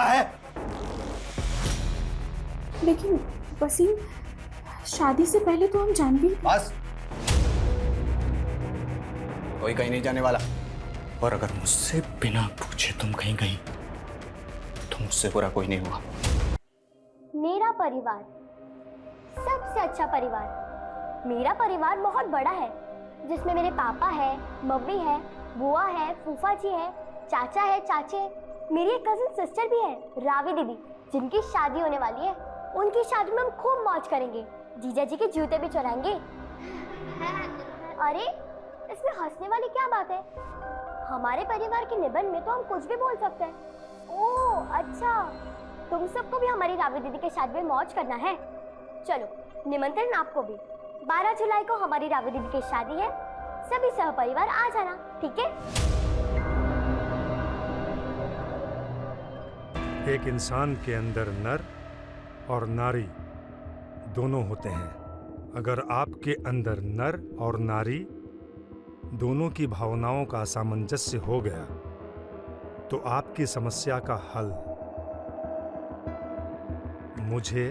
पता है? लेकिन वसीम, शादी से पहले तो हम जान भी। बस, कोई कहीं नहीं जाने वाला। और अगर मुझसे बिना पूछे तुम कहीं गई तो मुझसे बुरा कोई नहीं हुआ। मेरा परिवार सबसे अच्छा परिवार। मेरा परिवार बहुत बड़ा है, जिसमें मेरे पापा है, मम्मी है, बुआ है, फूफा जी है, चाचा है, चाचे है, मेरी एक कजिन सिस्टर भी है, रावी दीदी, जिनकी शादी होने वाली है। उनकी शादी में हम खूब मौज करेंगे, जीजा जी के जूते भी चुराएंगे। अरे इसमें हंसने वाली क्या बात है? हमारे परिवार के निबंध में तो हम कुछ भी बोल सकते हैं। ओह अच्छा, तुम सबको भी हमारी रावी दीदी के शादी में मौज करना है। चलो निमंत्रण आपको भी। 12 जुलाई को हमारी रावी दीदी की शादी है, सभी सहपरिवार आ जाना, ठीक है? एक इंसान के अंदर नर और नारी दोनों होते हैं। अगर आपके अंदर नर और नारी दोनों की भावनाओं का सामंजस्य हो गया तो आपकी समस्या का हल। मुझे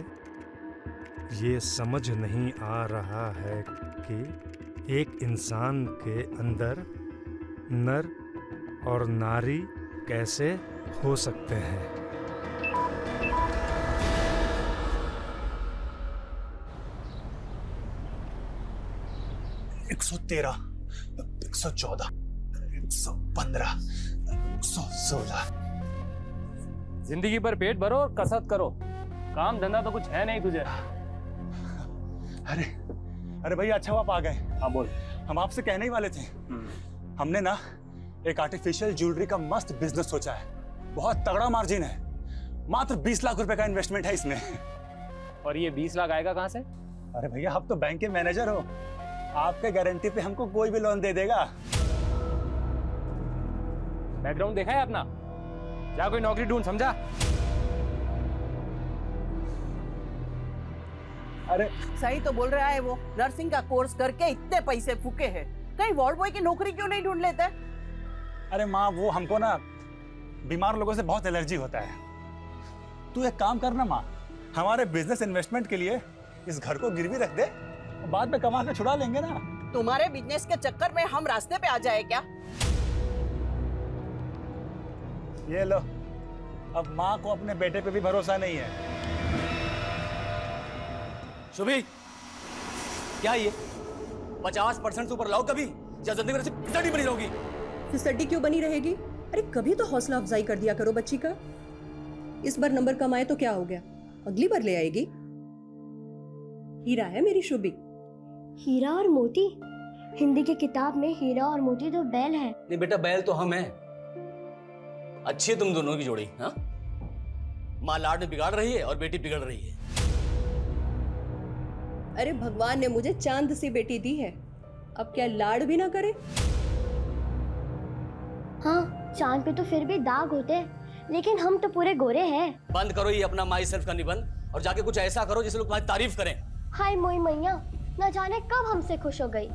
ये समझ नहीं आ रहा है कि एक इंसान के अंदर नर और नारी कैसे हो सकते हैं। 113, 114, 115, 116। जिंदगी भर पेट भरो और कसरत करो, काम धंधा तो कुछ है नहीं तुझे। अरे भैया, अच्छा आप आ गए। हाँ बोल। हम आपसे कहने ही वाले थे, हमने ना एक आर्टिफिशियल ज्वेलरी का मस्त बिजनेस सोचा है। बहुत तगड़ा मार्जिन है, मात्र 20 लाख रुपए का इन्वेस्टमेंट है इसमें। और ये 20 लाख आएगा कहाँ से? अरे भैया, आप तो बैंक के मैनेजर हो, आपके गारंटी पे हमको कोई भी लोन दे देगा। बैकग्राउंड देखा है अपना? जा कोई नौकरी ढूंढ, समझा? अरे सही तो बोल रहा है वो, नर्सिंग का कोर्स करके इतने पैसे फूके हैं, कहीं वार्ड बॉय की नौकरी क्यों नहीं ढूंढ लेते? अरे माँ, वो हमको ना बीमार लोगों से बहुत एलर्जी होता है। तू एक काम करना माँ, हमारे बिजनेस इन्वेस्टमेंट के लिए इस घर को गिरवी रख दे, बाद में कमा के छुड़ा लेंगे ना। तुम्हारे बिजनेस के चक्कर में हम रास्ते पे आ जाए क्या? ये लो, अब माँ को अपने बेटे पे भी भरोसा नहीं है। शुभी, क्या ये 50% से ऊपर लाओ कभी, या जिंदगी में सिर्फ फिसड्डी बनी रहोगी। फिसड्डी क्यों बनी रहेगी? अरे कभी तो हौसला अफजाई कर दिया करो बच्ची का। इस बार नंबर कम आए तो क्या हो गया, अगली बार ले आएगी। हीरा है मेरी शुभी। हीरा और मोती? हिंदी की किताब में हीरा और मोती तो बैल है। नहीं बेटा, बैल तो हम हैं। अच्छी है तुम दोनों की जोड़ी। हाँ, माँ लाड में बिगाड़ रही है और बेटी बिगड़ रही है। अरे भगवान ने मुझे चांद सी बेटी दी है, अब क्या लाड भी ना करे? हाँ, चांद पे तो फिर भी दाग होते हैं, लेकिन हम तो पूरे गोरे हैं। बंद करो ये अपना माई सेल्फ का निबंध और जाके कुछ ऐसा करो जिससे लोग तुम्हारी तारीफ करें। हाय मोई मैया, न जाने कब हमसे खुश हो गई।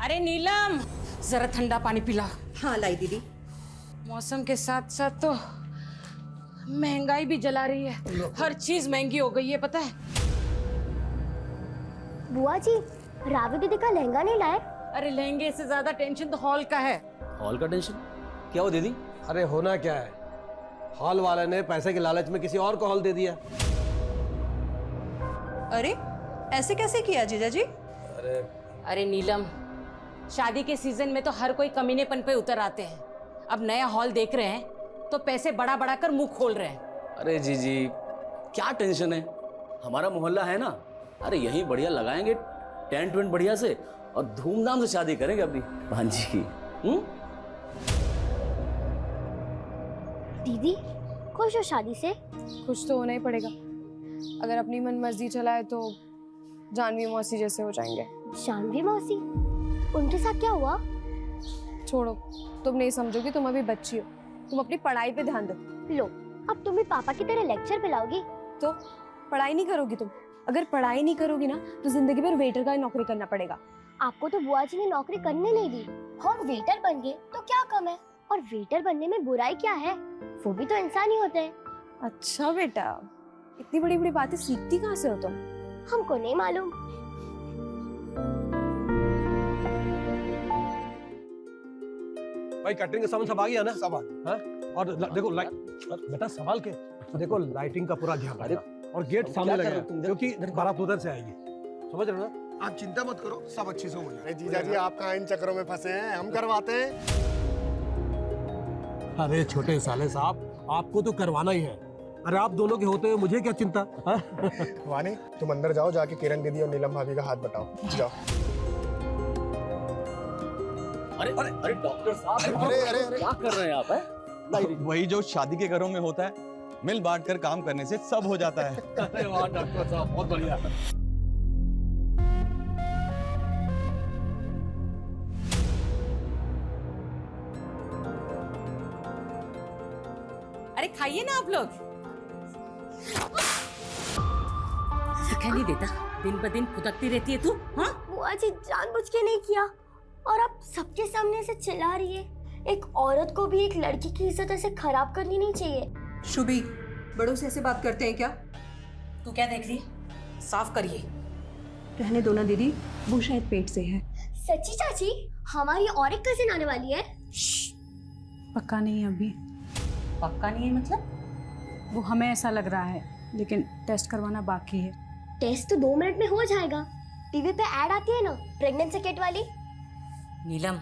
अरे नीलम, जरा ठंडा पानी पिला। हाँ लाई दीदी। मौसम के साथ साथ तो महंगाई भी जला रही है, हर चीज महंगी हो गई है, पता है? बुआ जी, रावी दीदी का लहंगा नहीं लाए? अरे लहंगे से ज्यादा टेंशन तो हॉल का है। हॉल का टेंशन? क्या हो दीदी? अरे होना क्या है, हॉल वाले ने पैसे के लालच में किसी और को हॉल दे दिया। अरे ऐसे कैसे किया जीजा जी? अरे नीलम, शादी के सीजन में तो हर कोई कमीनेपन पे उतर आते हैं। अब नया हॉल देख रहे हैं तो पैसे बढ़ा बढ़ा कर मुंह खोल रहे हैं। अरे जीजी, क्या टेंशन है, हमारा मोहल्ला है ना। अरे यही बढ़िया लगाएंगे टेंट वेंट बढ़िया से और धूमधाम से शादी करेंगे अपनी भांजी की। दीदी खुश हो शादी से? कुछ तो होना ही पड़ेगा, अगर अपनी मन मर्जी चलाए तो जानवी मौसी जैसे हो जाएंगे। जानवी मौसी? उनके साथ क्या हुआ? छोड़ो, तुम नहीं समझोगी, तुम अभी बच्ची हो, तुम अपनी पढ़ाई पे ध्यान दो। लो, अब तुम भी पापा की तरह लेक्चर पिलाओगी? तो पढ़ाई नहीं करोगी तुम? अगर पढ़ाई नहीं करोगी ना तो जिंदगी भर वेटर का नौकरी करना पड़ेगा। आपको तो बुआ जी ने नौकरी करने नहीं दी, हम वेटर बन गए तो क्या कम है? और वेटर बनने में बुराई क्या है? वो भी तो इंसान ही होते हैं। अच्छा बेटा, इतनी बड़ी बड़ी बातें सीखती कहाँ से हो तुम? हमको नहीं मालूम। भाई कैटरिंग का सामान सब आ गया ना? सब आ गया। और देखो बेटा संभाल के देखो, लाइटिंग का पूरा ध्यान रखना और गेट सामने लगा क्योंकि बारात उधर से आएगी, समझ रहे हो ना? आप चिंता मत करो, सब अच्छे से हो जाएगा। अरे जीजा जी आप कहाँ इन चक्करों में फंसे हैं, हम करवाते हैं। अरे छोटे साले साहब, आपको तो करवाना ही है। अरे आप दोनों के होते हुए मुझे क्या चिंता? वानी तुम अंदर जाओ, जाके किरण दीदी और नीलम भाभी का हाथ बटाओ, जाओ। अरे अरे अरे डॉक्टर साहब, अरे अरे अरे क्या कर रहे हैं आप? वही जो शादी के घरों में होता है, मिल बांट कर काम करने से सब हो जाता है। अरे वाह डॉक्टर साहब, बहुत बढ़िया। अरे खाइए ना आप लोग। दिखाई नहीं देता, दिन ब दिन फुदकती रहती है तू। हाँ, बुआ जी जानबूझ के नहीं किया, और अब सबके सामने से चिल्ला रही है। एक औरत को भी एक लड़की की इज्जत ऐसे खराब करनी नहीं चाहिए। शुभी, बड़ों से ऐसे बात करते हैं क्या? तू क्या देख रही है? साफ करिए। रहने दो ना दीदी, वो शायद पेट से है। सच्ची चाची, हमारी और एक कजिन आने वाली है। पक्का नहीं अभी। पक्का नहीं है मतलब? वो हमें ऐसा लग रहा है, लेकिन टेस्ट करवाना बाकी है। टेस्ट तो 2 मिनट में हो जाएगा। टीवी पे ऐड आती है ना प्रेगनेंसी किट वाली। नीलम,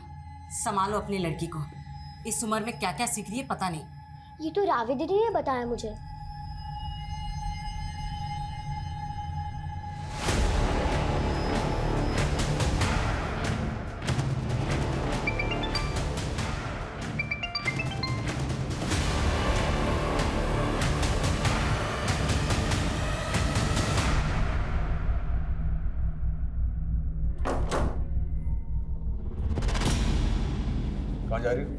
संभालो अपनी लड़की को। इस उम्र में क्या क्या सीख रही है पता नहीं। ये तो रावी दीदी ने बताया मुझे। कहाँ जा रही हो?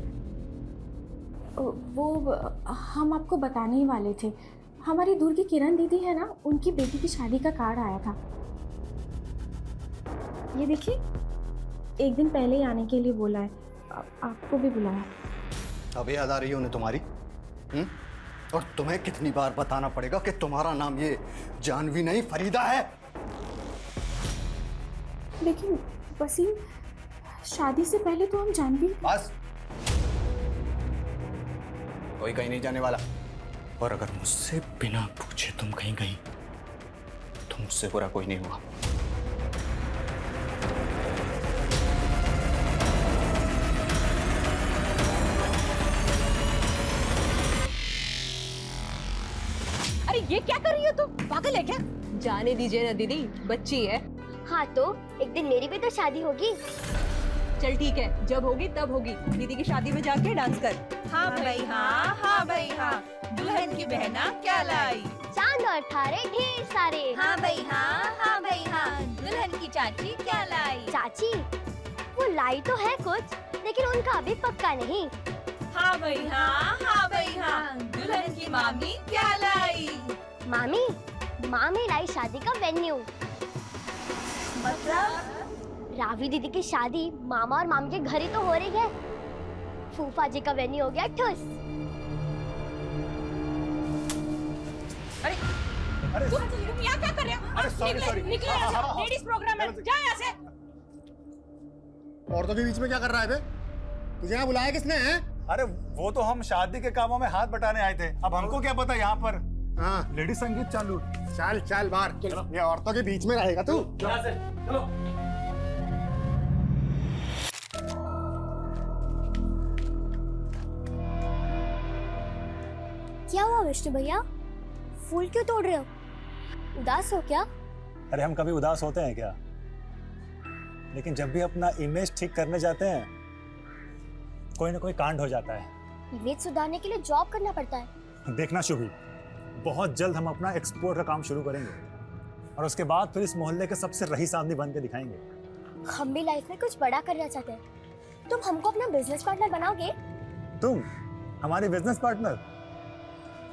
वो हम आपको बताने ही वाले थे। हमारी दूर की किरण दीदी है ना, उनकी बेटी की शादी का कार्ड आया था। ये देखिए, 1 दिन पहले ही आने के लिए बोला है। आपको भी बुलाया। अब याद आ रही है उन्हें तुम्हारी? और तुम्हें कितनी बार बताना पड़ेगा कि तुम्हारा नाम ये जानवी नहीं फरीदा है। लेकिन वसीम, शादी से पहले तो हम जानवी। बस, कोई कहीं नहीं जाने वाला। और अगर मुझसे बिना पूछे तुम कहीं गई तो मुझसे बुरा कोई नहीं हुआ। अरे ये क्या कर रही हो तू? पागल है क्या? जाने दीजिए ना दीदी, बच्ची है। हाँ तो एक दिन मेरी भी तो शादी होगी। चल ठीक है, जब होगी तब होगी। दीदी की शादी में जाके डांस कर। हाँ भाई हाँ, हाँ भाई हाँ, दुल्हन की बहना क्या लाई? चांद और तारे ढेर सारे। हाँ भाई हाँ, हाँ भाई हाँ, दुल्हन की चाची क्या लाई? चाची वो लाई तो है कुछ, लेकिन उनका अभी पक्का नहीं। हाँ भाई हाँ, हाँ भाई हाँ, दुल्हन की मामी क्या लाई? मामी मामी लाई शादी का वेन्यू। मतलब? रावी दीदी की शादी मामा और मामी के घर ही तो हो रही है। फूफा जी का वेन्यू हो गया ठुस। अरे तुम यहाँ क्या कर रहे हो? अरे सॉरी निकले यहाँ से। लेडीज प्रोग्राम है, जाओ यहाँ से। औरतों के बीच में क्या कर रहा है बे? तुझे यहाँ बुलाया किसने है? अरे वो तो हम शादी के कामों में हाथ बटाने आए थे। अब हमको क्या पता यहाँ पर हाँ लेडी संगीत चालू। चल चल बाहर, ये औरतों के बीच में रहेगा तू। यहाँ से चलो। क्या हुआ विष्णु भैया, फूल क्यों तोड़ रहे हो? उदास हो क्या? अरे हम कभी उदास होते हैं क्या? लेकिन जब भी अपना इमेज ठीक करने जाते हैं, कोई ना कोई कांड हो जाता है। इमेज सुधारने के लिए जॉब करना पड़ता है। देखना शुभी, बहुत जल्द हम अपना एक्सपोर्ट का काम शुरू करेंगे और उसके बाद फिर इस मोहल्ले के सबसे रईस आदमी बन के दिखाएंगे। हम भी लाइफ में कुछ बड़ा करना चाहते हैं। तुम हमको अपना बिजनेस पार्टनर बनाओगे? तुम हमारे बिजनेस पार्टनर?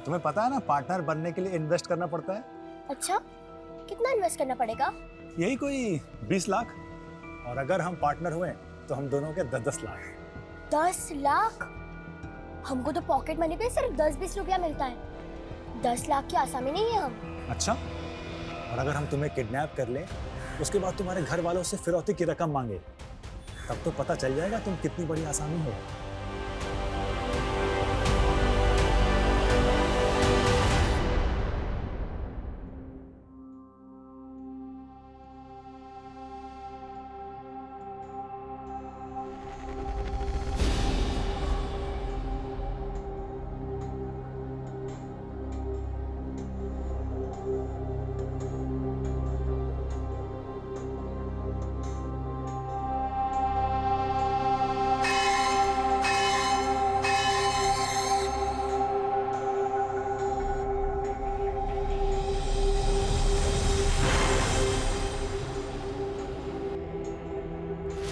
तुम्हें पता है ना, पार्टनर बनने के लिए इन्वेस्ट करना पड़ता है। अच्छा, कितना इन्वेस्ट करना पड़ेगा? यही कोई 20 लाख, और अगर हम पार्टनर हुए तो हम दोनों के 10-10 लाख। 10 लाख? हमको तो पॉकेट मनी पे सिर्फ 10-20 रुपया मिलता है। 10 लाख की आसामी नहीं है हम। अच्छा, और अगर हम तुम्हें किडनैप कर लें, उसके बाद तुम्हारे घर वालों से फिरौती की रकम मांगे, तब तो पता चल जाएगा तुम कितनी बड़ी आसामी हो।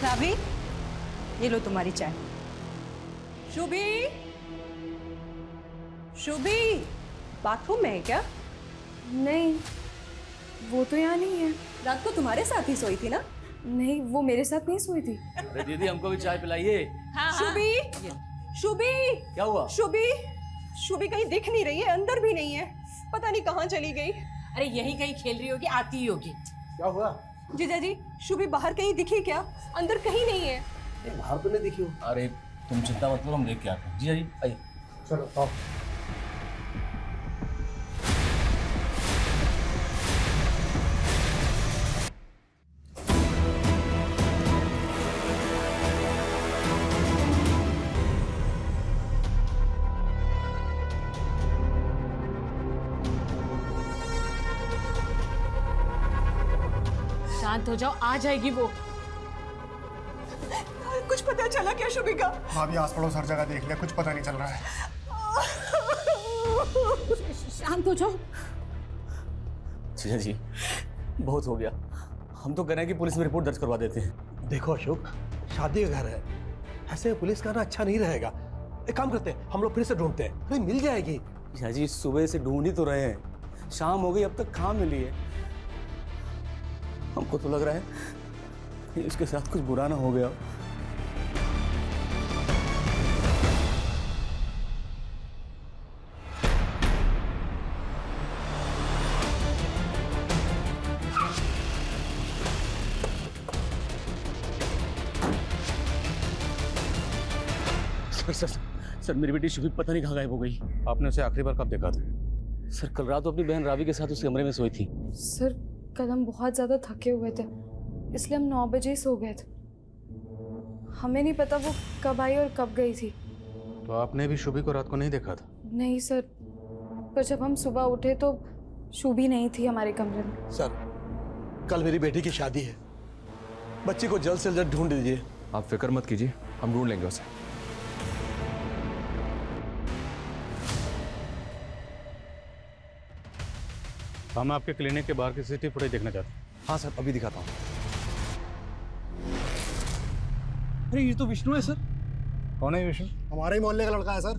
रावी, ये लो तुम्हारी चाय। शुभी, शुभी, बाथरूम में है क्या? नहीं, वो तो यहाँ नहीं है। रात को तुम्हारे साथ ही सोई थी ना? नहीं, वो मेरे साथ नहीं सोई थी। अरे दीदी हमको भी चाय पिलाइए। शुभी, शुभी, क्या हुआ? शुभी, शुभी कहीं दिख नहीं रही है, अंदर भी नहीं है, पता नहीं कहाँ चली गई। अरे यही कहीं खेल रही होगी, आती ही होगी। क्या हुआ? जीजा जी, शुभी बाहर कहीं दिखी क्या? अंदर कहीं नहीं है। बाहर तो नहीं दिखी हो। अरे तुम चिंता मत करो, हम देख के आते हैं। जी जी आइए। चलो आओ। शांत हो जाओ, आ जाएगी वो। कुछ पता चला क्या शुभी का? भाभी आस पड़ोस हर जगह देख लिया, कुछ पता नहीं चल रहा है। शांत हो जाओ। जी जी बहुत हो गया, हम तो कह रहे हैं कि पुलिस में रिपोर्ट दर्ज करवा देते हैं। देखो अशोक, शादी का घर है, ऐसे में पुलिस का आना अच्छा नहीं रहेगा। एक काम करते हैं, हम लोग फिर से ढूंढते हैं, अरे मिल जाएगी। जी सुबह से ढूंढ ही तो रहे हैं, शाम हो गई अब तक कहाँ मिली है। हमको तो लग रहा है कि इसके साथ कुछ बुरा ना हो गया। सर मेरी बेटी शुभी पता नहीं कहाँ गायब हो गई। आपने उसे आखिरी बार कब देखा था? सर कल रात तो अपनी बहन रावी के साथ उस कमरे में सोई थी। सर कल हम बहुत ज़्यादा थके हुए थे, इसलिए हम 9 बजे ही सो गए थे। हमें नहीं पता वो कब आई और कब गई थी। तो आपने भी शुभी को रात को नहीं देखा था? नहीं सर, पर जब हम सुबह उठे तो शुभी नहीं थी हमारे कमरे में। सर कल मेरी बेटी की शादी है, बच्ची को जल्द से जल्द ढूंढ दीजिए। आप फिक्र मत कीजिए, हम ढूंढ लेंगे उसे। हम आपके क्लिनिक के बाहर की सीसीटीवी फुटेज देखना चाहते हैं। हाँ सर, अभी दिखाता हूँ। अरे ये तो विष्णु है सर। कौन है विष्णु? हमारे ही मोहल्ले का लड़का है सर।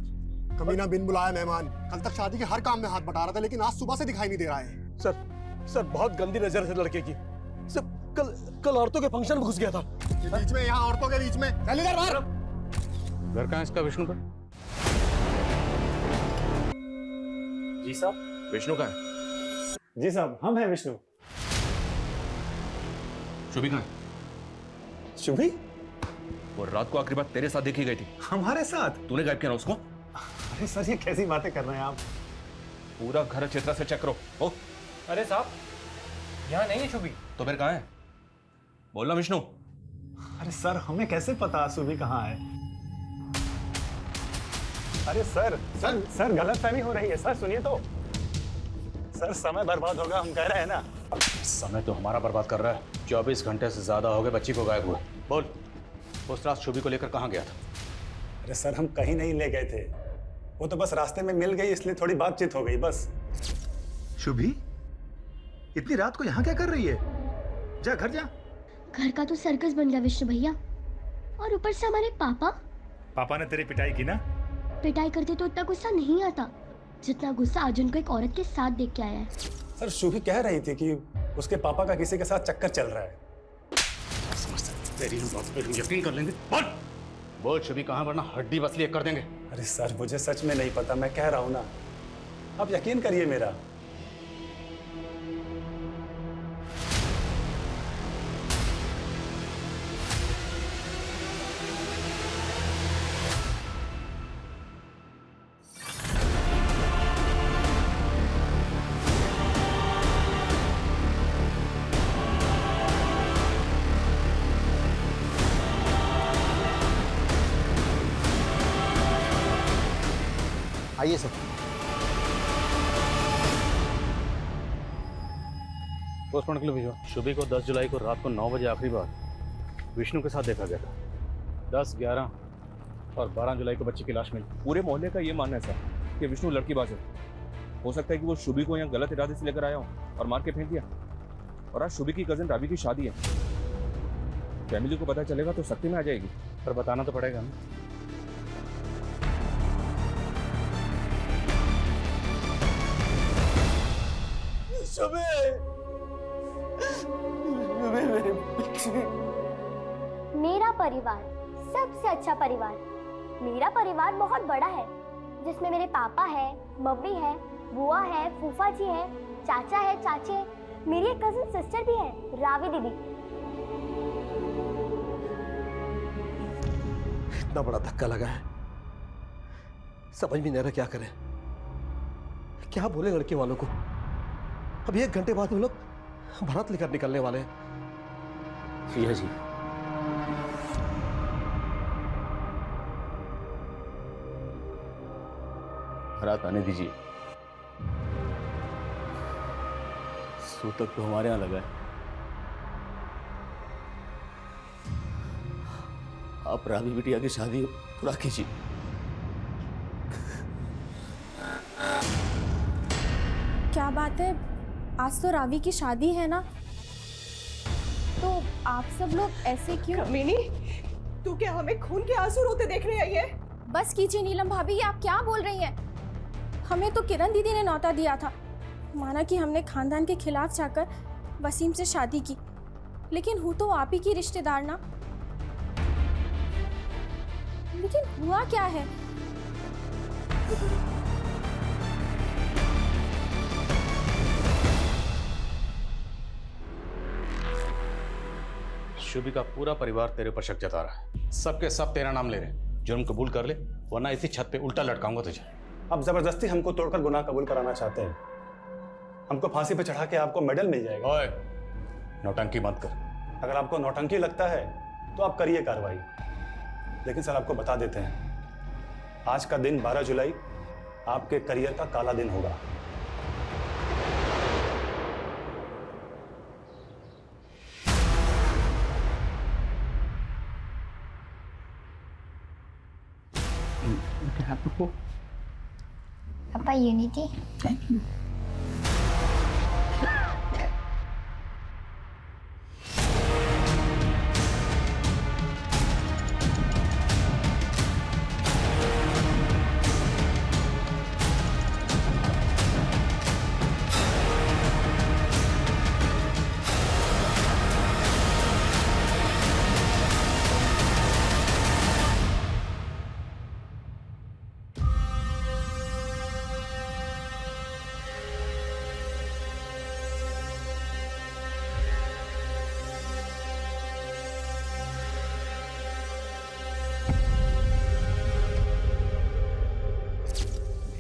कमीना बिन बुलाया मेहमान, कल तक शादी के हर काम में हाथ बटा रहा था, लेकिन आज सुबह से दिखाई नहीं दे रहा है। सर बहुत गंदी नजर है लड़के की। सर कल औरतों के फंक्शन में घुस गया था। बीच में, यहाँ औरतों के बीच में। चल इधर बाहर। घर कहाँ है इसका विष्णु का? जी साहब। विष्णु कहाँ है? जी साहब, हम हैं विष्णु। शुभी कहाँ है? शुभी? वो रात को आखिरी बार तेरे साथ देखी गई थी। हमारे साथ? तूने गायब किया ना उसको? अरे सर, ये कैसी बातें कर रहे हैं आप? पूरा घर चित्रा से चेक करो। ओ अरे साहब, यहाँ नहीं है शुभी। तो फिर कहाँ है? बोलना विष्णु। अरे सर, हमें कैसे पता शुभी कहाँ है? अरे सर गलतफहमी हो रही है। सर सुनिए तो। सर समय बर्बाद होगा, हम कह रहे हैं ना। समय तो हमारा बर्बाद कर रहा है। 24 घंटे से ज्यादा हो गए बच्ची को गायब हुए। बोल, उस रात शुभी को लेकर कहाँ गया था? अरे सर, हम कहीं नहीं ले गए थे, वो तो बस रास्ते में मिल गई, इसलिए थोड़ी बातचीत हो गई बस। शुभी, इतनी रात को यहाँ क्या कर रही है? जा घर जा। घर का तो सर्कस बन गया विष्णु भैया, और ऊपर से हमारे पापा ने तेरी पिटाई की ना? पिटाई करते तो इतना गुस्सा नहीं आता जितना गुस्सा अर्जुन को एक औरत के साथ देख के आया है। सर शुभी कह रही थी कि उसके पापा का किसी के साथ चक्कर चल रहा है। तेरी बात पे हम यकीन कर लेंगे। बोल शुभी कहाँ, वरना हड्डी बसली कर देंगे। अरे सर, मुझे सच में नहीं पता, मैं कह रहा हूँ ना। आप यकीन करिए मेरा। आइए सर। पोस्टमार्टम के लिए भेजो। शुभी को 10 जुलाई को रात को 9 बजे आखिरी बार विष्णु के साथ देखा गया था। 10, 11 और 12 जुलाई को बच्ची की लाश मिली। पूरे मोहल्ले का ये मानना है सर कि विष्णु लड़कीबाज है। हो सकता है कि वो शुभी को यहाँ गलत इरादे से लेकर आया हो और मार के फेंक दिया। और आज शुभी की कजिन रावी की शादी है। फैमिली को पता चलेगा तो सख्ती में आ जाएगी। पर बताना तो पड़ेगा ना। मेरा परिवार सबसे अच्छा परिवार। मेरा परिवार बहुत बड़ा है, जिसमें मेरे पापा है, मम्मी है, बुआ है, फूफा जी है, चाचा है, चाची है, मेरी एक कजिन सिस्टर भी है, रावी दीदी। इतना बड़ा धक्का लगा है, समझ भी नहीं रहा क्या करें, क्या बोले लड़के वालों को। अब 1 घंटे बाद वो लोग बारात लेकर निकलने वाले हैं। सिया जी, रात आने दीजिए। सूतक तो हमारे यहाँ लगा है। आप रावी बिटिया की शादी पूरा कीजिए। क्या बात है, आज तो रावी की शादी है ना, तो आप सब लोग ऐसे क्यों? कमीनी, तू क्या हमें खून के आंसू रोते देखने आई है? बस कीजिए नीलम भाभी, ये आप क्या बोल रही हैं? हमें तो किरण दीदी ने न्योता दिया था, माना कि हमने खानदान के खिलाफ जाकर वसीम से शादी की, लेकिन हूँ तो आप ही की रिश्तेदार ना। लेकिन हुआ क्या है? शुभी का पूरा परिवार तेरे पर शक जता रहा है। सबके सब तेरा नाम ले रहे हैं। जुर्म कबूल कर ले, वरना इसी छत पे उल्टा लटकाऊंगा तुझे। आप जबरदस्ती हमको तोड़कर गुनाह कबूल कराना चाहते हैं। हमको फांसी पे चढ़ा के आपको मेडल मिल जाएगा। ओए, नौटंकी मत कर। अगर आपको नौटंकी लगता है तो आप करिए कार्रवाई, लेकिन सर आपको बता देते हैं, आज का दिन 12 जुलाई आपके करियर का काला दिन होगा। पापा यूनिटी। Thank you.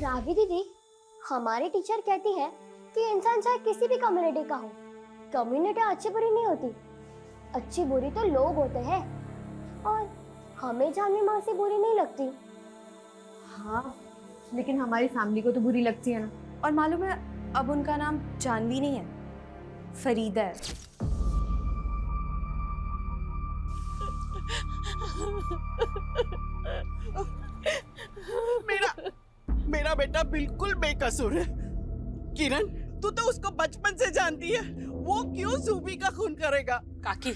रावी दीदी, हमारी टीचर कहती है कि इंसान चाहे किसी भी कम्युनिटी का हो, कम्युनिटी अच्छी बुरी नहीं होती, अच्छी बुरी तो लोग होते हैं, और हमें जानवी माँ से बुरी नहीं लगती। हाँ, लेकिन हमारी फैमिली को तो बुरी लगती है ना। और मालूम है, अब उनका नाम जानवी नहीं है, फरीदा है। मेरा बेटा बिल्कुल बेकसूर है। किरण, तू तो उसको बचपन से जानती है, वो क्यों सूबी का खून करेगा? काकी,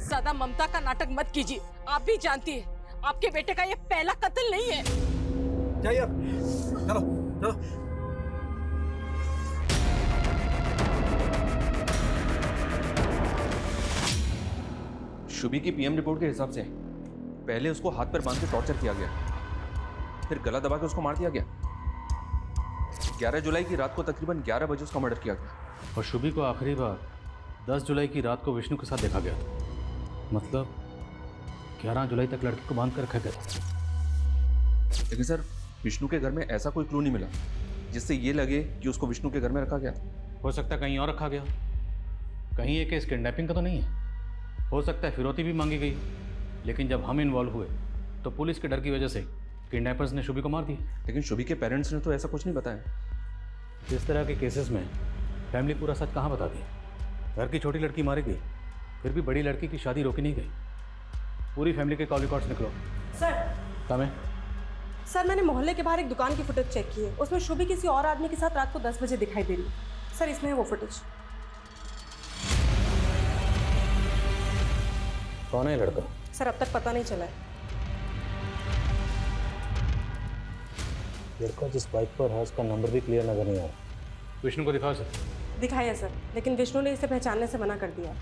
ज्यादा ममता का नाटक मत कीजिए। आप भी जानती है, आपके बेटे का ये पहला कत्ल नहीं है। जाइए, चलो चलो। शुभी की पीएम रिपोर्ट के हिसाब से पहले उसको हाथ पर बांध के टॉर्चर किया गया, फिर गला दबा के उसको मार दिया गया। 11 जुलाई की रात को तकरीबन 11 बजे उसका मर्डर किया गया। और शुभी को आखिरी बार 10 जुलाई की रात को विष्णु के साथ देखा गया था। मतलब 11 जुलाई तक लड़की को बांध कर रखा गया था। लेकिन सर, विष्णु के घर में ऐसा कोई क्लू नहीं मिला जिससे ये लगे कि उसको विष्णु के घर में रखा गया था। हो सकता है कहीं और रखा गया, कहीं ये केस किडनैपिंग का तो नहीं है। हो सकता है फिरौती भी मांगी गई, लेकिन जब हम इन्वॉल्व हुए तो पुलिस के डर की वजह से किडनैपर्स ने शुभी को मार दिया। लेकिन शुभी के पेरेंट्स ने तो ऐसा कुछ नहीं बताया। इस तरह के केसेस में फैमिली पूरा सच कहाँ बताती है। घर की छोटी लड़की मारी गई, फिर भी बड़ी लड़की की शादी रोकी नहीं गई। पूरी फैमिली के कॉल रिकॉर्ड्स निकलो। सर काम है सर, मैंने मोहल्ले के बाहर एक दुकान की फुटेज चेक की है। उसमें शुभी किसी और आदमी के साथ रात को 10 बजे दिखाई दे रही है। सर, इसमें है वो फुटेज। कौन है लड़का? सर, अब तक पता नहीं चला है। लड़का जिस बाइक पर है उसका नंबर भी क्लियर नजर नहीं आ रहा। विष्णु को दिखाओ सर। दिखाया सर, लेकिन विष्णु ने इसे पहचानने से मना कर दिया।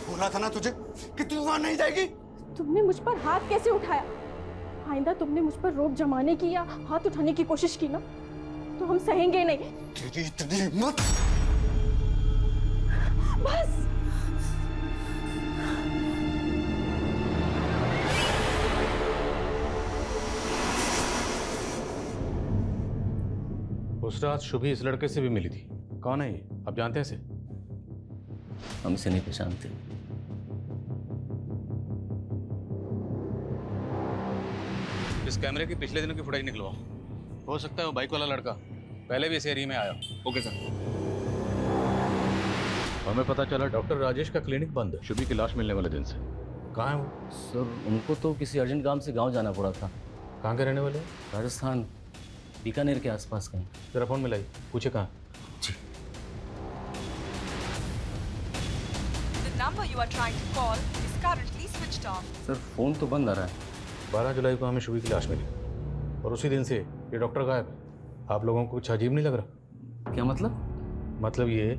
बोला था ना तुझे कि तू वहां नहीं जाएगी। तुमने मुझ पर हाथ कैसे उठाया? आइंदा तुमने मुझ पर रोब जमाने की या हाथ उठाने की कोशिश की ना, तो हम सहेंगे नहीं। तेरी इतनी हिम्मत! बस। उस रात शुभी इस लड़के से भी मिली थी। कौन है ये? आप जानते हैं इसे? हम इसे नहीं पहचानते। इस कैमरे की पिछले दिनों की फुटेज निकलवाओ। हो सकता है वो बाइक वाला लड़का पहले भी इस एरिया में आया। Okay sir. हमें पता चला डॉक्टर राजेश का क्लिनिक बंद है शुभी की लाश मिलने वाले दिन से। कहाँ है वो? सर, उनको तो किसी अर्जेंट काम से गांव जाना पड़ा था। कहाँ के रहने वाले? राजस्थान, बीकानेर के आसपास कहीं। तेरा फोन मिलाई, पूछे कहाँ? जी। The number you are trying to call is currently switched off. Sir, phone तो बंद आ रहा है। 12 जुलाई को हमें शुभी की लाश मिली और उसी दिन से ये डॉक्टर गायब है। आप लोगों को कुछ अजीब नहीं लग रहा? क्या मतलब? मतलब ये,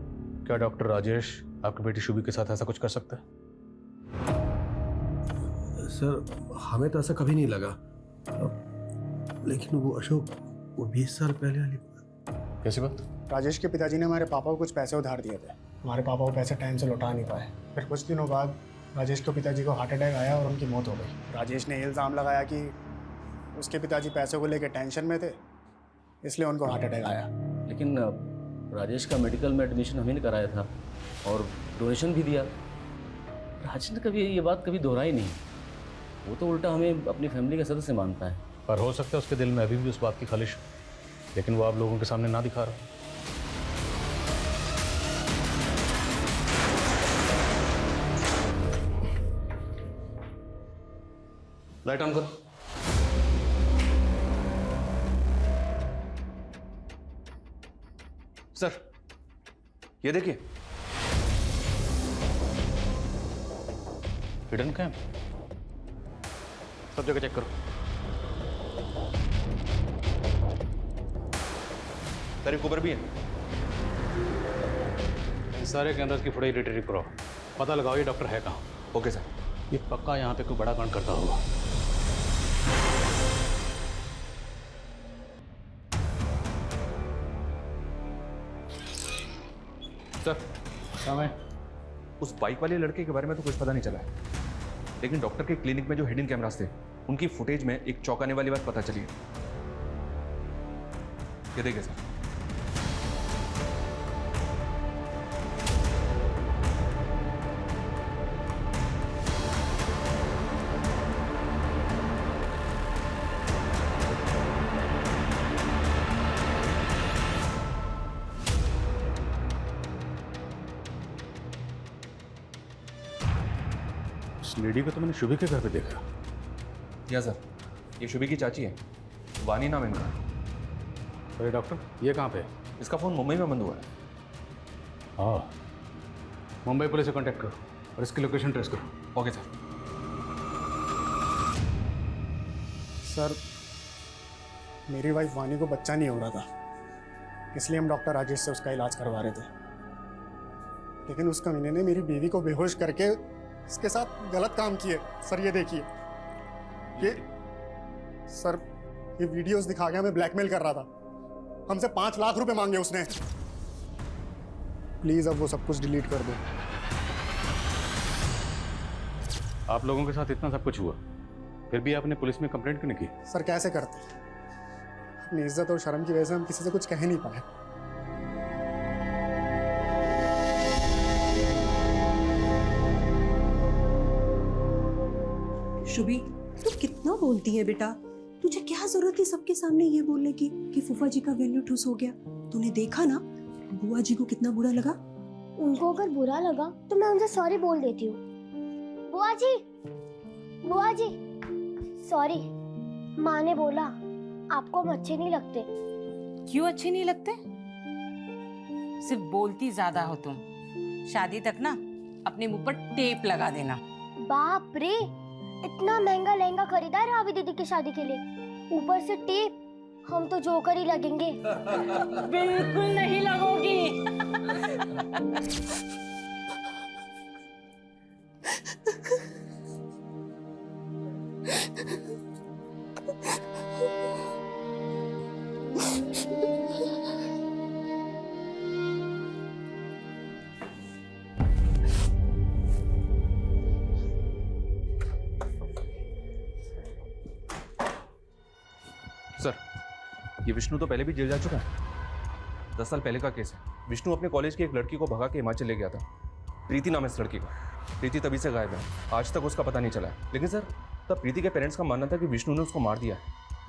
क्या डॉक्टर राजेश आपकी बेटी शुभी के साथ ऐसा कुछ कर सकता है? सर, हमें तो ऐसा कभी नहीं लगा। लेकिन वो अशोक, वो 20 साल पहले वाली कैसी बात? राजेश के पिताजी ने हमारे पापा को कुछ पैसे उधार दिए थे। हमारे पापा वो पैसे टाइम से लौटा नहीं पाए। फिर कुछ दिनों बाद राजेश के पिताजी को हार्ट अटैक आया और उनकी मौत हो गई। राजेश ने इल्ज़ाम लगाया कि उसके पिताजी पैसे को लेकर टेंशन में थे, इसलिए उनको हार्ट अटैक आया। लेकिन राजेश का मेडिकल में एडमिशन हमने कराया था और डोनेशन भी दिया। राजेश ने कभी ये बात कभी दोहराई नहीं। वो तो उल्टा हमें अपनी फैमिली का सदस्य मानता है। पर हो सकता है उसके दिल में अभी भी उस बात की खालिश, लेकिन वो आप लोगों के सामने ना दिखा रहा। लाइट ऑन करो। सर, ये देखिए, हिडन कैम। सब जगह चेक करो। सर, एक ऊपर भी है। इन सारे कैमरास की फुटेज रिट्रीव करो। पता लगाओ ये डॉक्टर है कहाँ। Okay sir. ये पक्का यहाँ पे कोई बड़ा कांड करता होगा। सर, समय उस बाइक वाले लड़के के बारे में तो कुछ पता नहीं चला है, लेकिन डॉक्टर के क्लिनिक में जो हिडन कैमरास थे उनकी फुटेज में एक चौंकाने वाली बात पता चली है। ये देखिए सर। लेडी को तो मैंने शुभी के घर पे देखा। या सर, ये शुभी की चाची है, वानी नाम है इनका। अरे डॉक्टर, ये कहाँ पे? इसका फ़ोन मुंबई में बंद हुआ है। हाँ, मुंबई पुलिस से कांटेक्ट करो और इसकी लोकेशन ट्रेस करो। Okay sir. सर, मेरी वाइफ वानी को बच्चा नहीं हो रहा था, इसलिए हम डॉक्टर राजेश से उसका इलाज करवा रहे थे। लेकिन उस कमीने ने मेरी बीवी को बेहोश करके इसके साथ गलत काम किए। सर ये देखिए, ये सर ये वीडियोस दिखा के हमें ब्लैकमेल कर रहा था। हमसे 5 लाख रुपए मांगे उसने। प्लीज अब वो सब कुछ डिलीट कर दो। आप लोगों के साथ इतना सब कुछ हुआ, फिर भी आपने पुलिस में कंप्लेंट क्यों नहीं की? सर कैसे करते, अपनी इज्जत और शर्म की वजह से हम किसी से कुछ कह नहीं पाए। शुभी, तू कितना बोलती है बेटा? तुझे क्या जरूरत थी सबके सामने ये बोलने की कि फूफा जी का वेन्यू ठुस हो गया? तूने देखा ना बुआ जी को कितना बुरा लगा। उनको अगर बुरा लगा तो मैं उनसे सॉरी बोल देती हूँ। बुआ जी सॉरी। माँ ने बोला आपको हम अच्छे नहीं लगते। क्यों अच्छे नहीं लगते? सिर्फ बोलती ज्यादा हो तुम। शादी तक ना अपने मुंह पर टेप लगा देना। बाप रे, इतना महंगा लहंगा खरीदा है रावी दीदी की शादी के लिए, ऊपर से टेप। हम तो जोकर ही लगेंगे। बिल्कुल नहीं लगोगी। सर, ये विष्णु तो पहले भी जेल जा चुका है। 10 साल पहले का केस है। विष्णु अपने कॉलेज की एक लड़की को भगा के हिमाचल ले गया था। प्रीति नाम है इस लड़की का। प्रीति तभी से गायब है, आज तक उसका पता नहीं चला है। लेकिन सर, तब प्रीति के पेरेंट्स का मानना था कि विष्णु ने उसको मार दिया है।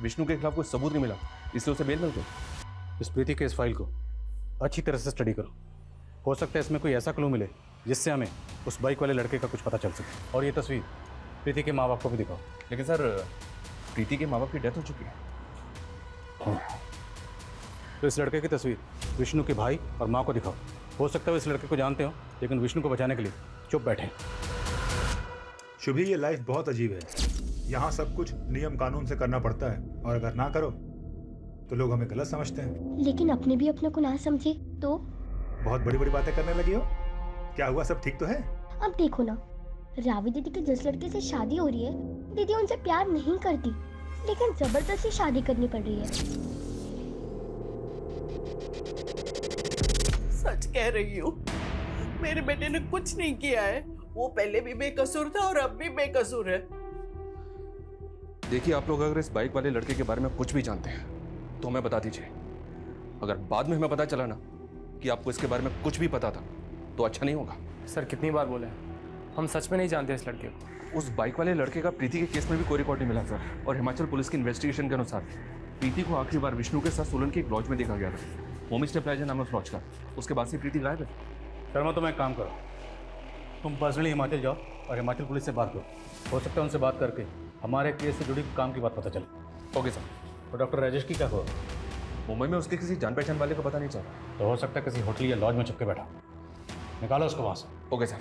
विष्णु के खिलाफ कोई सबूत नहीं मिला, इसलिए उसे बेल मिल गई। इस प्रीति के इस फाइल को अच्छी तरह से स्टडी करो। हो सकता है इसमें कोई ऐसा क्लू मिले जिससे हमें उस बाइक वाले लड़के का कुछ पता चल सके। और ये तस्वीर प्रीति के माँ बाप को भी दिखाओ। लेकिन सर, प्रीति के माँ बाप की डेथ हो चुकी है। तो इस लड़के की तस्वीर विष्णु के भाई और माँ को दिखाओ। हो सकता है इस लड़के को जानते हो, लेकिन विष्णु को बचाने के लिए चुप बैठे। शुभी, ये लाइफ बहुत अजीब है। यहाँ सब कुछ नियम कानून से करना पड़ता है, और अगर ना करो तो लोग हमें गलत समझते हैं। लेकिन अपने भी अपने को ना समझे तो? बहुत बड़ी बड़ी बातें करने लगी हो। क्या हुआ, सब ठीक तो है? अब देखो ना, रावी दीदी के जिस लड़के से शादी हो रही है, दीदी उनसे प्यार नहीं करती, लेकिन जबरदस्ती शादी करनी पड़ रही है। सच कह रही हूँ, मेरे बेटे ने कुछ नहीं किया है। वो पहले भी बेकसूर था और अब भी बेकसूर है। देखिए, आप लोग अगर इस बाइक वाले लड़के के बारे में कुछ भी जानते हैं तो हमें बता दीजिए। अगर बाद में हमें पता चला ना कि आपको इसके बारे में कुछ भी पता था तो अच्छा नहीं होगा। सर कितनी बार बोले, हम सच में नहीं जानते इस लड़के को। उस बाइक वाले लड़के का प्रीति के केस में भी कोई रिकॉर्ड नहीं मिला सर। और हिमाचल पुलिस की इन्वेस्टिगेशन के अनुसार प्रीति को आखिरी बार विष्णु के साथ सोलन के एक लॉज में देखा गया था। होम स्टे प्लाजा नाम है उस लॉज का। उसके बाद से प्रीति गायब है। शर्मा, तुम एक काम करो, तुम पर्सनली हिमाचल जाओ और हिमाचल पुलिस से बात करो। हो सकता है उनसे बात करके हमारे केस से जुड़ी काम की बात पता चले। Okay sir. और डॉक्टर राजेश की क्या खबर? मुंबई में उसके किसी जान पहचान वाले का पता नहीं चला। तो हो सकता है किसी होटल या लॉज में छुप के बैठा। निकालो उसको वहाँ से। Okay sir.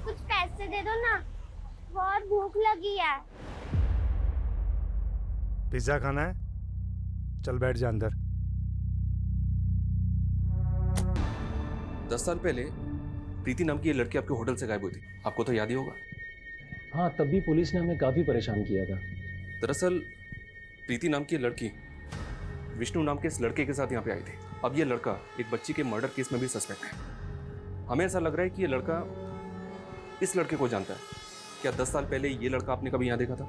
कुछ पैसे दे दो ना, बहुत भूख लगी है। पिज्जा खाना है? चल बैठ जा अंदर। 10 साल पहले प्रीति नाम की ये लड़की आपके होटल से गायब हुई थी, आपको तो याद ही होगा। हाँ, तब भी पुलिस ने हमें काफ़ी परेशान किया था। दरअसल प्रीति नाम की लड़की विष्णु नाम के इस लड़के के साथ यहाँ पे आई थी। अब ये लड़का एक बच्ची के मर्डर केस में भी सस्पेक्ट है। हमें ऐसा लग रहा है कि ये लड़का इस लड़के को जानता है। क्या 10 साल पहले ये लड़का आपने कभी यहाँ देखा था?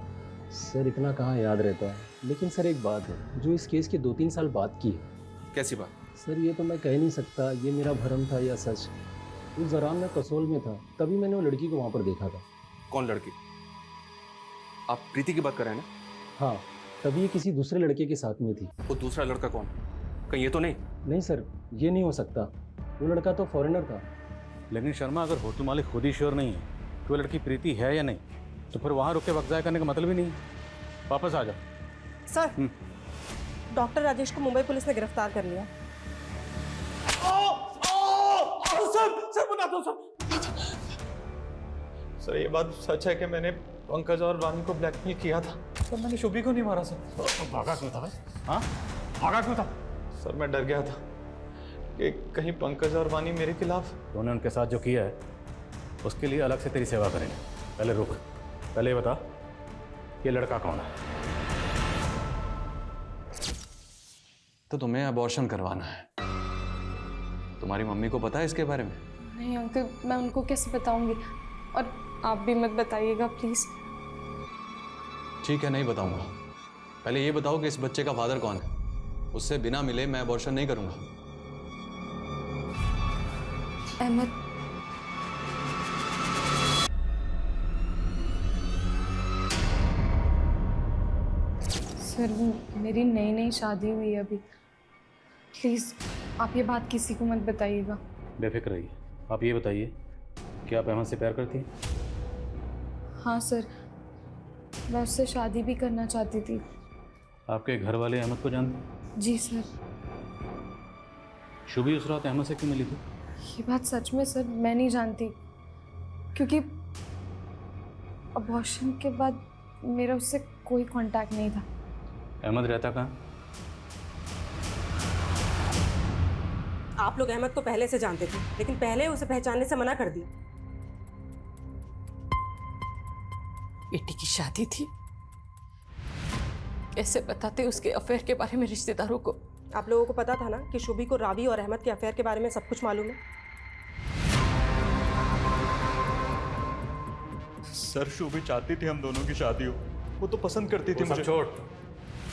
सर इतना कहाँ याद रहता है, लेकिन सर एक बात है जो इस केस के 2-3 साल बाद की है। कैसी बात? सर ये तो मैं कह नहीं सकता ये मेरा भ्रम था या सच। उस दौरान मैं कसोल में था, तभी मैंने वो लड़की को वहाँ पर देखा था। कौन लड़की? आप प्रीति की बात कर रहे हैं ना? हाँ, तभी ये किसी दूसरे लड़के के साथ में थी। वो दूसरा लड़का कौन? कहीं ये तो नहीं? नहीं सर, ये नहीं हो सकता। वो लड़का तो फॉरेनर था। लेकिन शर्मा, अगर होटल मालिक खुद ही श्योर नहीं है कि वो लड़की प्रीति है या नहीं, तो फिर वहाँ रुक के वक्त ज़ाया करने का मतलब ही नहीं। वापस आ जाओ। सर, डॉक्टर राजेश को मुंबई पुलिस ने गिरफ्तार कर लिया। सर बता दो सर। सर ये बात सच है कि मैंने पंकज और वानी को ब्लैकमेल किया था, पर मैंने शुभी को नहीं मारा सर। तो भागा क्यों था भाई? हाँ, भागा क्यों था? सर मैं डर गया था कि कहीं पंकज और वानी मेरे खिलाफ। तूने उनके साथ जो किया है उसके लिए अलग से तेरी सेवा करेंगे। पहले रुक, पहले ये बता कि लड़का कौन है? तो तुम्हें अबॉर्शन करवाना है। तुम्हारी मम्मी को पता है इसके बारे में? नहीं अंकल, मैं उनको कैसे बताऊंगी, और आप भी मत बताइएगा प्लीज। ठीक है, नहीं बताऊंगा। पहले ये बताओ कि इस बच्चे का फादर कौन है। उससे बिना मिले मैं अबॉर्शन नहीं करूंगा। अहमद। सर मेरी नई नई शादी हुई है अभी, प्लीज आप ये बात किसी को मत बताइएगा। बेफिक्र रहिए। आप ये बताइए कि आप अहमद से प्यार करती हैं? हाँ सर, मैं उससे शादी भी करना चाहती थी। आपके घर वाले अहमद को जानते हैं? जी सर। शुभी उस रात अहमद से क्यों मिली थी? ये बात सच में सर मैं नहीं जानती, क्योंकि अबॉर्शन के बाद मेरा उससे कोई कांटेक्ट नहीं था। अहमद रहता कहाँ? आप लोग अहमद को पहले से जानते थे, लेकिन पहले उसे पहचानने से मना कर दिया। बेटी की शादी थी, कैसे बताते उसके अफेयर के बारे में रिश्तेदारों को? आप लोगों को पता था ना कि शुभी को रावी और अहमद के अफेयर के बारे में सब कुछ मालूम है। सर शुभी चाहती थी हम दोनों की शादी हो, वो तो पसंद करती थी मुझे। छोड़,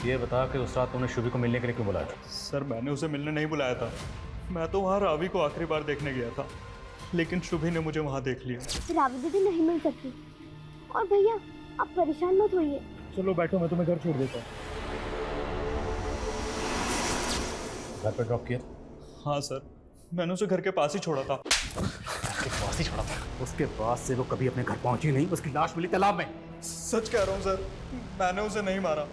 ये बता कि उस रात तुमने शुभी को मिलने के लिए क्यों बुलाया था? सर मैंने उसे मिलने नहीं बुलाया था, मैं तो वहाँ रावी को आखिरी बार देखने गया था, लेकिन शुभी ने मुझे वहाँ देख लिया। रावी दीदी नहीं मिल सकती। और भैया आप परेशान मत होइए। चलो बैठो, मैं तुम्हें घर छोड़ देता हूँ। घर पे ड्रॉप किया? हाँ सर, मैंने उसे घर के पास ही छोड़ा था। घर के पास ही छोड़ा था? उसके बाद से वो कभी अपने घर पहुंची नहीं, उसकी लाश मिली तालाब में। सच कह रहा हूँ सर, मैंने उसे नहीं मारा।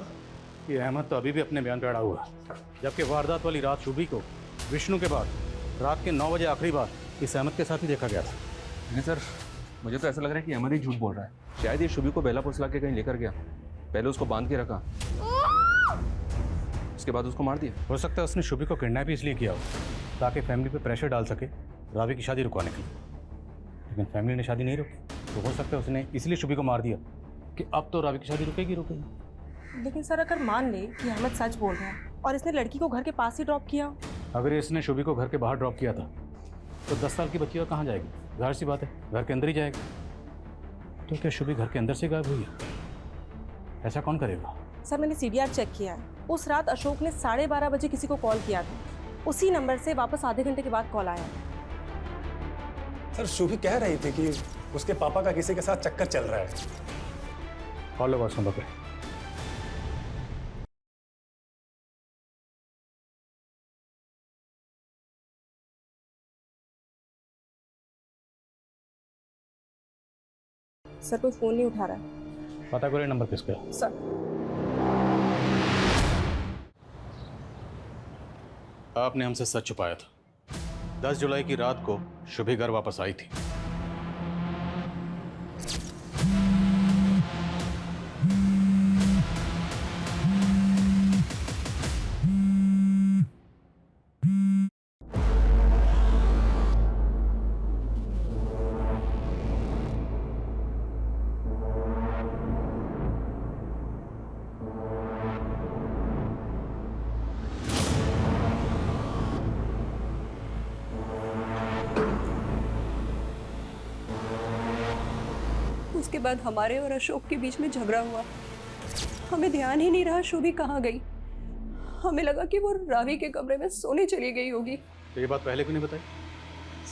ये अहमद तो अभी भी अपने बयान पे अड़ा हुआ है, जबकि वारदात वाली रात शुभी को विष्णु के बाद रात के 9 बजे आखिरी बार इस अहमद के साथ ही देखा गया था। नहीं सर, मुझे तो ऐसा लग रहा है कि अहमद ही झूठ बोल रहा है। शायद ये शुभी को बेला फुसला के कहीं लेकर गया, पहले उसको बांध के रखा, उसके बाद उसको मार दिया। हो सकता है उसने शुभी को किडनैप इसलिए किया हो ताकि फैमिली पे प्रेशर डाल सके रावी की शादी रुकवाने के लिए, लेकिन फैमिली ने शादी नहीं रोकी, तो हो सकता है उसने इसलिए शुभी को मार दिया कि अब तो रावी की शादी रुकेगी। लेकिन सर अगर मान ले कि अहमद सच बोल रहा है और इसने लड़की को घर के पास ही ड्रॉप किया, अगर इसने शुभी को घर के बाहर ड्रॉप किया था तो 10 साल की बच्ची और कहाँ जाएगी? जाहिर सी बात है घर के अंदर ही जाएगी। तो क्या शुभी घर के अंदर से गायब हुई है? ऐसा कौन करेगा? सर मैंने CDR चेक किया है, उस रात अशोक ने 12:30 बजे किसी को कॉल किया था, उसी नंबर से वापस आधे घंटे के बाद कॉल आया। सर शुभी कह रही थी कि उसके पापा का किसी के साथ चक्कर चल रहा है। कॉल लो व्हाट्सएप पे। सर कोई फोन नहीं उठा रहा है। पता करो ये नंबर किसका है। सर आपने हमसे सच छुपाया था। 10 जुलाई की रात को शुभी घर वापस आई थी। उसके बाद हमारे और अशोक के बीच में झगड़ा हुआ। हमें ध्यान ही नहीं रहा शुभी कहाँ गई। हमें लगा कि वो रावी के कमरे में सोने चली गई होगी। तो ये बात पहले क्यों नहीं बताई?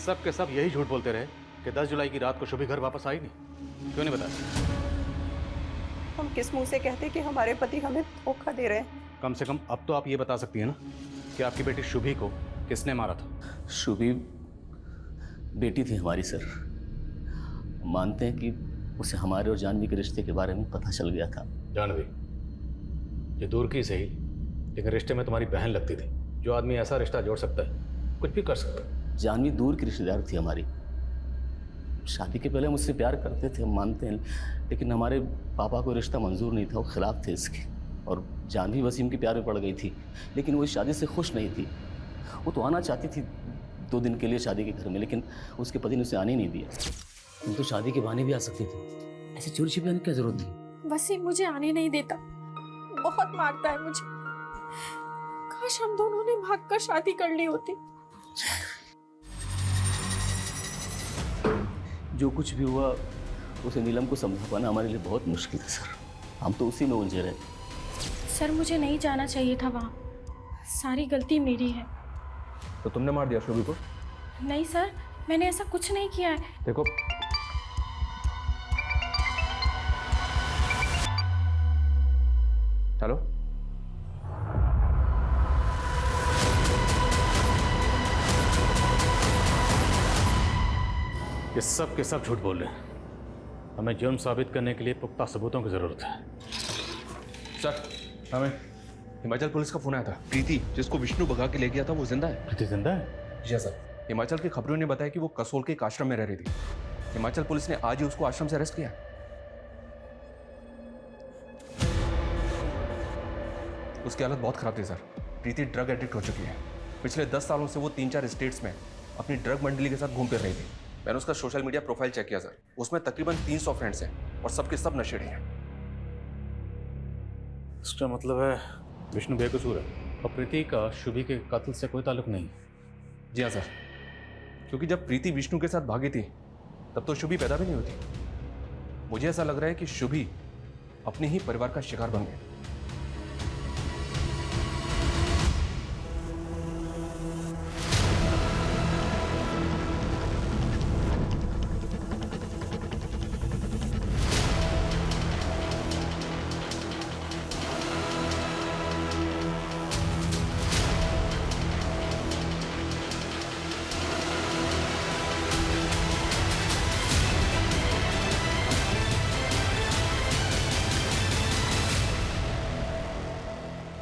सब के सब यही झूठ बोलते रहे कि 10 जुलाई की रात को शुभी घर वापस आई नहीं। क्यों नहीं बताया? हम किस मुंह से कहते कि हमारे पति हमें धोखा दे रहे हैं? कम से कम अब तो आप ये बता सकती हैं ना कि आपकी बेटी शुभी को किसने मारा था? शुभी बेटी थी हमारी सर। मानते हैं कि उसे हमारे और जानवी के रिश्ते के बारे में पता चल गया था। जानवी ये दूर की सही, लेकिन रिश्ते में तुम्हारी बहन लगती थी। जो आदमी ऐसा रिश्ता जोड़ सकता है कुछ भी कर सकता है। जानवी दूर की रिश्तेदार थी हमारी, शादी के पहले मुझसे प्यार करते थे, हम मानते हैं, लेकिन हमारे पापा को रिश्ता मंजूर नहीं था, वो खिलाफ थे इसके। और जानवी वसीम के प्यार में पड़ गई थी, लेकिन वो इस शादी से खुश नहीं थी। वो तो आना चाहती थी 2 दिन के लिए शादी के घर में, लेकिन उसके पति ने उसे आने नहीं दिया। तुम तो शादी के बहाने भी आ सकती थी, ऐसे चोरी छिपे आने की क्या जरूरत थी? वसीम मुझे आने नहीं देता, बहुत मारता है मुझे। काश हम दोनों ने भागकर शादी कर ली होती। जो कुछ भी हुआ उसे नीलम को समझा पाना हमारे लिए बहुत मुश्किल है सर। हम तो उसी में उलझे रहे। सर मुझे नहीं जाना चाहिए था वहाँ, सारी गलती मेरी है। तो तुमने मार दिया शुभी को? नहीं सर, मैंने ऐसा कुछ नहीं किया है। देखो, हेलो, ये सब के सब झूठ बोल रहे हैं। हमें जुर्म साबित करने के लिए पुख्ता सबूतों की जरूरत है। सर, हमें हिमाचल पुलिस का फोन आया था। प्रीति जिसको विष्णु भगा के ले गया था वो जिंदा है। प्रीति जिंदा है? जी सर। हिमाचल की खबरों ने बताया कि वो कसोल के एक आश्रम में रह रही थी। हिमाचल पुलिस ने आज ही उसको आश्रम से अरेस्ट किया। उसकी हालत बहुत खराब थी सर। प्रीति ड्रग एडिक्ट हो चुकी है। पिछले 10 सालों से वो 3-4 स्टेट्स में अपनी ड्रग मंडली के साथ घूम फिर रही थी। मैंने उसका सोशल मीडिया प्रोफाइल चेक किया सर, उसमें तकरीबन 300 फ्रेंड्स हैं और सबके सब नशेड़ी हैं। इसका मतलब है विष्णु बेकसूर है और प्रीति का शुभी के कत्ल से कोई ताल्लुक नहीं। जी हाँ सर, क्योंकि जब प्रीति विष्णु के साथ भागी थी तब तो शुभी पैदा भी नहीं होती। मुझे ऐसा लग रहा है कि शुभी अपने ही परिवार का शिकार बन गई।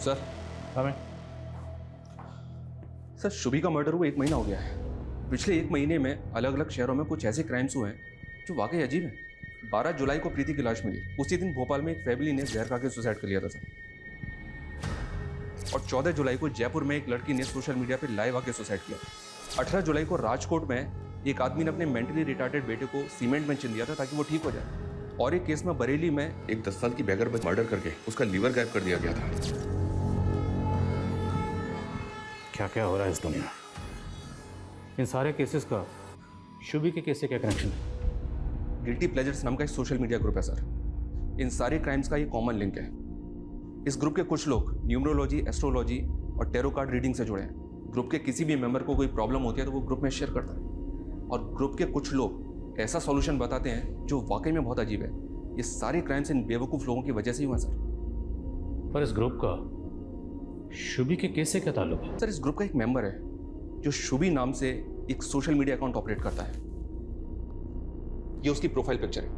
सर, हमें सर शुभी का मर्डर हुआ 1 महीना हो गया है। पिछले 1 महीने में अलग अलग शहरों में कुछ ऐसे क्राइम्स हुए हैं जो वाकई अजीब हैं। 12 जुलाई को प्रीति की लाश मिली। उसी दिन भोपाल में एक फैमिली ने जहर खा के सुसाइड कर लिया था सर। और 14 जुलाई को जयपुर में एक लड़की ने सोशल मीडिया पर लाइव आके सुसाइड किया। 18 जुलाई को राजकोट में एक आदमी ने अपने मेंटली रिटार्टेड बेटे को सीमेंट में चिन दिया था ताकि वो ठीक हो जाए। और एक केस में बरेली में एक 10 साल की बेगर बच्ची मर्डर करके उसका लीवर गायब कर दिया गया था। क्या क्या हो रहा है इस दुनिया? इन सारे केसेस का शुभी के केस से क्या कनेक्शन है? गिल्टी प्लेजर्स नाम का एक सोशल मीडिया ग्रुप है सर। इन सारे क्राइम्स का ये कॉमन लिंक है। इस ग्रुप के कुछ लोग न्यूमरोलॉजी, एस्ट्रोलॉजी और टेरो कार्ड रीडिंग से जुड़े हैं। ग्रुप के किसी भी मेंबर को कोई प्रॉब्लम होती है तो वो ग्रुप में शेयर करता है। और ग्रुप के कुछ लोग ऐसा सॉल्यूशन बताते हैं जो वाकई में बहुत अजीब है। ये सारे क्राइम्स इन बेवकूफ़ लोगों की वजह से ही हुआ सर। पर इस ग्रुप का शुभी के केस से क्या ताल्लुक है? सर, इस ग्रुप का एक मेंबर है जो शुभी नाम से एक सोशल मीडिया अकाउंट ऑपरेट करता है। ये उसकी प्रोफाइल पिक्चर है।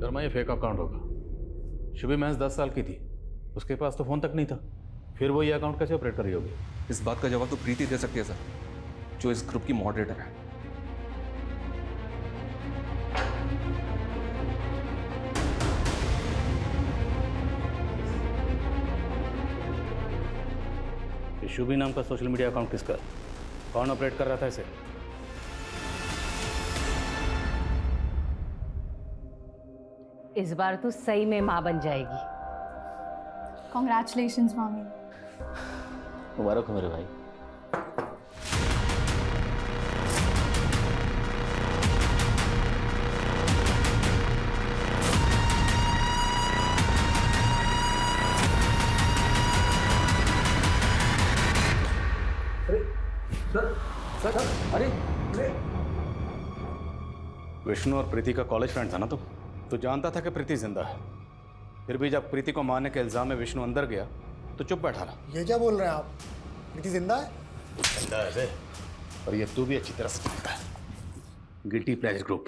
शर्मा, ये फेक अकाउंट होगा। शुभी महज 10 साल की थी, उसके पास तो फोन तक नहीं था। फिर वो ये अकाउंट कैसे ऑपरेट कर रही होगी? इस बात का जवाब तो प्रीति दे सकती है सर, जो इस ग्रुप की मॉडरेटर है। शुभी नाम का सोशल मीडिया अकाउंट किसका? कौन ऑपरेट कर रहा था इसे? इस बार तू सही में माँ बन जाएगी। कॉन्ग्रेचुलेशंस मामी। मुबारक हो मेरे भाई। सर, अरे विष्णु और प्रीति का कॉलेज फ्रेंड था ना तुम? तो जानता था कि प्रीति जिंदा है। फिर भी जब प्रीति को मारने के इल्जाम में विष्णु अंदर गया तो चुप बैठा रहा। ये क्या बोल रहे हैं आप? प्रीति जिंदा है? जिंदा है बे। और ये तू भी अच्छी तरह से जानता है। गिल्टी प्लेजर ग्रुप,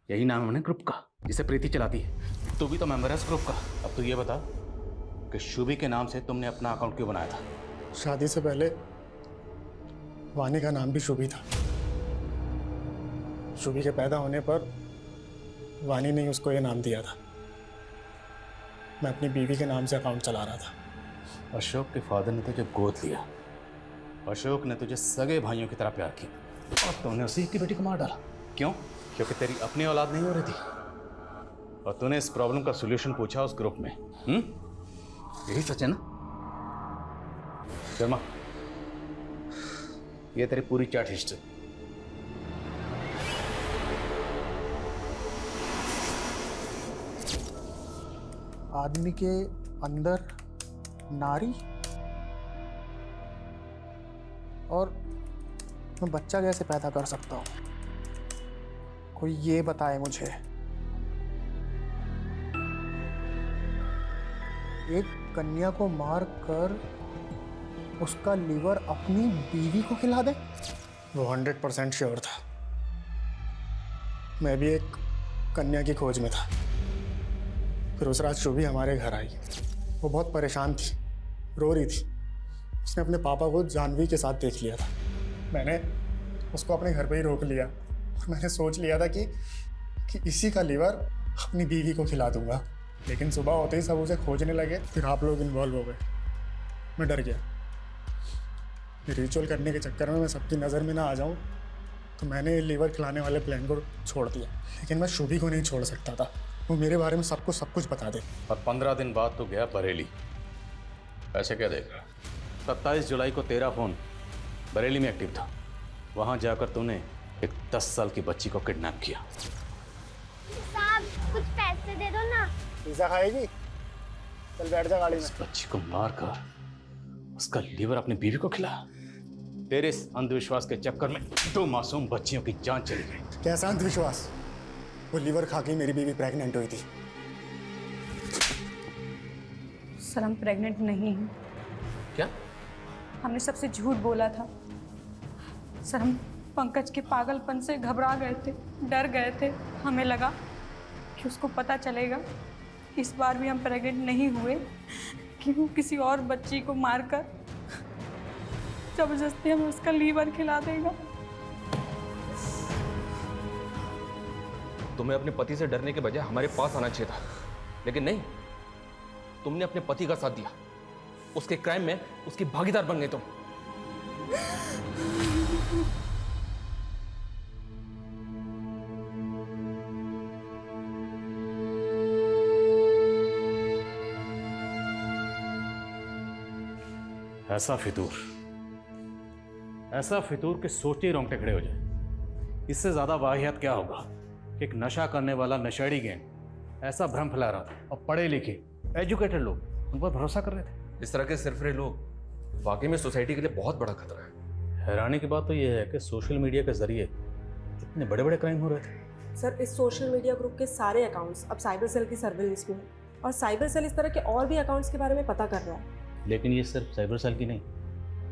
यही नाम है ना ग्रुप का जिसे प्रीति चलाती है। तू भी तो मेंबर है इस ग्रुप का। अब तू ये बता कि शुभी के नाम से तुमने अपना अकाउंट क्यों बनाया था? शादी से पहले वानी का नाम भी शुभी था। शुभी के पैदा होने पर वानी ने ही उसको ये नाम दिया था। मैं अपनी बीवी के नाम से अकाउंट चला रहा था। अशोक के फादर ने तुझे गोद लिया, अशोक ने तुझे सगे भाइयों की तरह प्यार किया और तूने उसी की बेटी को मार डाला। क्यों? क्योंकि तेरी अपनी औलाद नहीं हो रही थी और तूने इस प्रॉब्लम का सॉल्यूशन पूछा उस ग्रुप में। यही सच है ना? शर्मा, ये तेरी पूरी चैट हिस्ट्री। आदमी के अंदर नारी और मैं बच्चा कैसे पैदा कर सकता हूँ? कोई ये बताए मुझे। एक कन्या को मार कर उसका लीवर अपनी बीवी को खिला दे? वो 100% श्योर था। मैं भी एक कन्या की खोज में था। फिर उस रात शुभी हमारे घर आई। वो बहुत परेशान थी, रो रही थी। उसने अपने पापा को जानवी के साथ देख लिया था। मैंने उसको अपने घर पे ही रोक लिया और मैंने सोच लिया था कि इसी का लीवर अपनी बीवी को खिला दूंगा। लेकिन सुबह होते ही सब उसे खोजने लगे, फिर आप लोग इन्वॉल्व हो गए। मैं डर गया। रिचुअल करने के चक्कर में मैं सबकी नज़र में ना आ जाऊं, तो मैंने लीवर खिलाने वाले प्लान को छोड़ दिया। लेकिन मैं शुभी को नहीं छोड़ सकता था। वो मेरे बारे में सबको सब कुछ बता दे। और 15 दिन बाद तो गया बरेली। ऐसे क्या देख रहा? 27 जुलाई को तेरा फोन बरेली में एक्टिव था। वहां जाकर तूने एक 10 साल की बच्ची को किडनैप किया। साहब कुछ पैसे दे दो ना। पिज़्ज़ा खाएगी? चल बैठ जा गाड़ी में। इस बच्ची को मारकर उसका लीवर अपनी बीवी को खिला। तेरे इस अंधविश्वास के चक्कर में 2 मासूम बच्चियों की जान चली गई। कैसा अंधविश्वास? वो लीवर खा के मेरी बीवी प्रेग्नेंट हुई थी। सर हम प्रेग्नेंट नहीं हैं। क्या? हमने सबसे झूठ बोला था सर। हम पंकज के पागलपन से घबरा गए थे, डर गए थे। हमें लगा कि उसको पता चलेगा इस बार भी हम प्रेग्नेंट नहीं हुए, कि वो किसी और बच्ची को मारकर जबरदस्ती हमें उसका लीवर खिला देगा। तुम्हें अपने पति से डरने के बजाय हमारे पास आना चाहिए था, लेकिन नहीं, तुमने अपने पति का साथ दिया। उसके क्राइम में उसकी भागीदार बन गए तुम। ऐसा फितूर के सोचते ही रोंगटे खड़े हो जाए। इससे ज्यादा वाहियात क्या होगा कि एक नशा करने वाला नशेड़ी गैंग ऐसा भ्रम फैला रहा था और पढ़े लिखे एजुकेटेड लोग उन पर भरोसा कर रहे थे। इस तरह के सिरफिरे लोग वाकई में सोसाइटी के लिए बहुत बड़ा खतरा है। हैरानी की बात तो यह है कि सोशल मीडिया के जरिए इतने बड़े बड़े क्राइम हो रहे थे। सर इस सोशल मीडिया ग्रुप के सारे अकाउंट्स अब साइबर सेल की सर्विलेंस में हैं और साइबर सेल इस तरह के और भी अकाउंट्स के बारे में पता कर रहा है। लेकिन ये सिर्फ साइबर सेल की नहीं,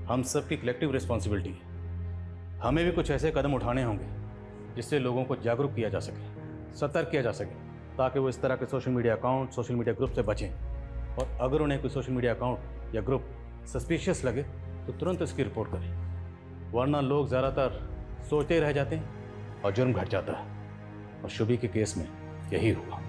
हम सब की कलेक्टिव रिस्पॉन्सिबिलिटी है। हमें भी कुछ ऐसे कदम उठाने होंगे जिससे लोगों को जागरूक किया जा सके, सतर्क किया जा सके, ताकि वो इस तरह के social media account, social media group से बचें। और अगर उन्हें कोई सोशल मीडिया अकाउंट या ग्रुप सस्पिशियस लगे तो तुरंत इसकी रिपोर्ट करें, वरना लोग ज़्यादातर सोचते रह जाते हैं और जुर्म घट जाता है। और शुभी के केस में यही हुआ।